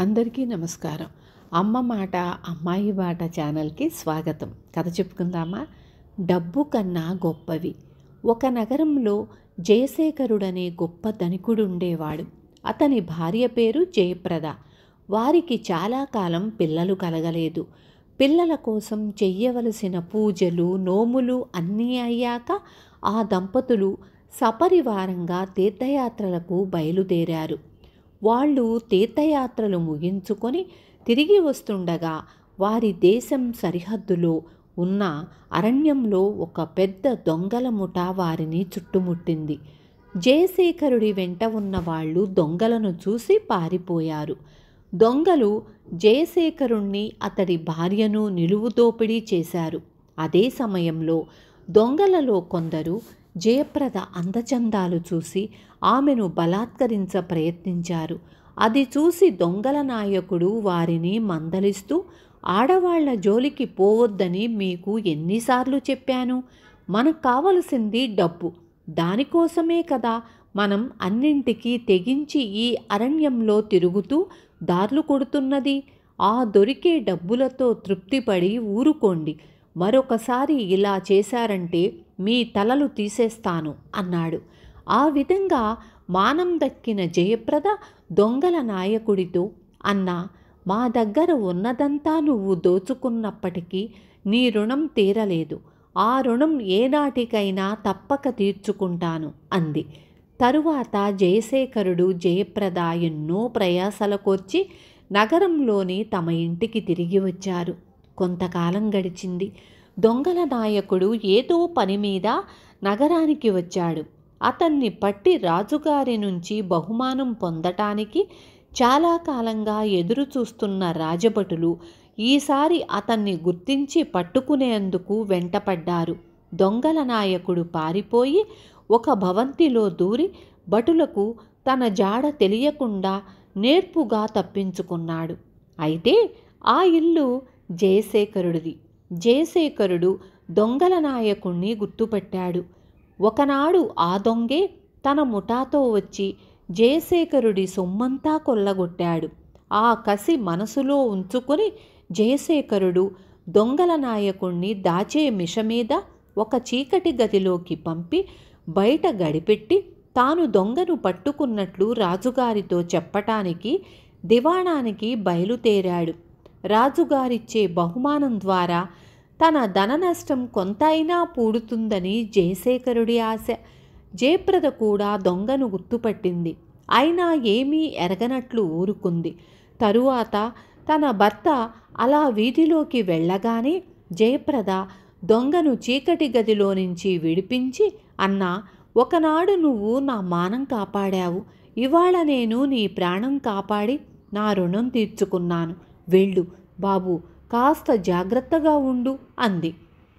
అందరికీ నమస్కారం. అమ్మ మాట అమ్మాయి బాట ఛానల్కి స్వాగతం. కథ చెప్పుకుందామా? డబ్బు కన్నా గొప్పవి. ఒక నగరంలో జయశేఖరుడనే గొప్ప ధనికుడు ఉండేవాడు. అతని భార్య పేరు జయప్రద. వారికి చాలా కాలం పిల్లలు కలగలేదు. పిల్లల కోసం చెయ్యవలసిన పూజలు నోములు అన్నీ అయ్యాక ఆ దంపతులు సపరివారంగా తీర్థయాత్రలకు బయలుదేరారు. వాళ్ళు తీర్థయాత్రలు ముగించుకొని తిరిగి వస్తుండగా వారి దేశం సరిహద్దులో ఉన్న అరణ్యంలో ఒక పెద్ద దొంగల ముఠా వారిని చుట్టుముట్టింది. జయశేఖరుడి వెంట ఉన్న వాళ్ళు దొంగలను చూసి పారిపోయారు. దొంగలు జయశేఖరుణ్ణి అతడి భార్యను నిలువు దోపిడీ చేశారు. అదే సమయంలో దొంగలలో కొందరు జయప్రద అందచందాలు చూసి ఆమెను బలాత్కరించ ప్రయత్నించారు. అది చూసి దొంగల నాయకుడు వారిని మందలిస్తూ, ఆడవాళ్ల జోలికి పోవద్దని మీకు ఎన్నిసార్లు చెప్పాను? మనకు కావలసింది డబ్బు. దానికోసమే కదా మనం అన్నింటికీ తెగించి ఈ అరణ్యంలో తిరుగుతూ దార్లు కొడుతున్నది. ఆ దొరికే డబ్బులతో తృప్తిపడి ఊరుకోండి. మరొకసారి ఇలా చేశారంటే మీ తలలు తీసేస్తాను అన్నాడు. ఆ విధంగా మానం దక్కిన జయప్రద దొంగల నాయకుడితో, అన్నా, మా దగ్గర ఉన్నదంతా నువ్వు దోచుకున్నప్పటికీ నీ రుణం తీరలేదు. ఆ రుణం ఏనాటికైనా తప్పక తీర్చుకుంటాను అంది. తరువాత జయశేఖరుడు జయప్రద ఎన్నో ప్రయాసలకొచ్చి నగరంలోని తమ ఇంటికి తిరిగి వచ్చారు. కొంతకాలం గడిచింది. దొంగల నాయకుడు ఏదో పని మీద నగరానికి వచ్చాడు. అతన్ని పట్టి రాజుగారి నుంచి బహుమానం పొందటానికి చాలా కాలంగా ఎదురు చూస్తున్న రాజభటులు ఈసారి అతన్ని గుర్తించి పట్టుకునేందుకు వెంటపడ్డారు. దొంగల నాయకుడు పారిపోయి ఒక భవంతిలో దూరి భటులకు తన జాడ తెలియకుండా నేర్పుగా తప్పించుకున్నాడు. అయితే ఆ ఇల్లు జయశేఖరుడిది. జయశేఖరుడు దొంగల నాయకుణ్ణి గుర్తుపట్టాడు. ఒకనాడు ఆ దొంగే తన ముఠాతో వచ్చి జయశేఖరుడి సొమ్మంతా కొల్లగొట్టాడు. ఆ కసి మనసులో ఉంచుకొని జయశేఖరుడు దొంగల నాయకుణ్ణి దాచే మిష మీద ఒక చీకటి గదిలోకి పంపి బయట గడిపెట్టి తాను దొంగను పట్టుకున్నట్లు రాజుగారితో చెప్పటానికి దివాణానికి బయలుదేరాడు. రాజుగారిచ్చే బహుమానం ద్వారా తన ధన నష్టం కొంత అయినా పూడుతుందని జయశేఖరుడి ఆశ. జయప్రద కూడా దొంగను గుర్తుపట్టింది. అయినా ఏమీ ఎరగనట్లు ఊరుకుంది. తరువాత తన భర్త అలా వీధిలోకి వెళ్ళగానే జయప్రద దొంగను చీకటి గదిలో నుంచి విడిపించి, అన్నా, ఒకనాడు నువ్వు నా మానం కాపాడావు. ఇవాళ నేను నీ ప్రాణం కాపాడి నా రుణం తీర్చుకున్నాను. వెళ్ళు బాబు, కాస్త జాగ్రత్తగా ఉండు అంది.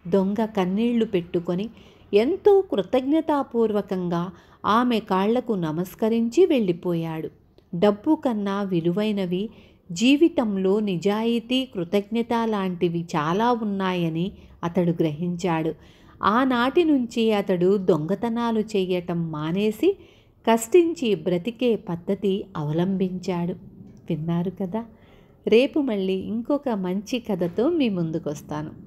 దొంగ కన్నీళ్లు పెట్టుకొని ఎంతో కృతజ్ఞతాపూర్వకంగా ఆమె కాళ్లకు నమస్కరించి వెళ్ళిపోయాడు. డబ్బు కన్నా విలువైనవి జీవితంలో నిజాయితీ, కృతజ్ఞత లాంటివి చాలా ఉన్నాయని అతడు గ్రహించాడు. ఆనాటి నుంచి అతడు దొంగతనాలు చేయటం మానేసి కష్టించి బ్రతికే పద్ధతి అవలంబించాడు. విన్నారు కదా? రేపు మళ్ళీ ఇంకొక మంచి కథతో మీ ముందుకు వస్తాను.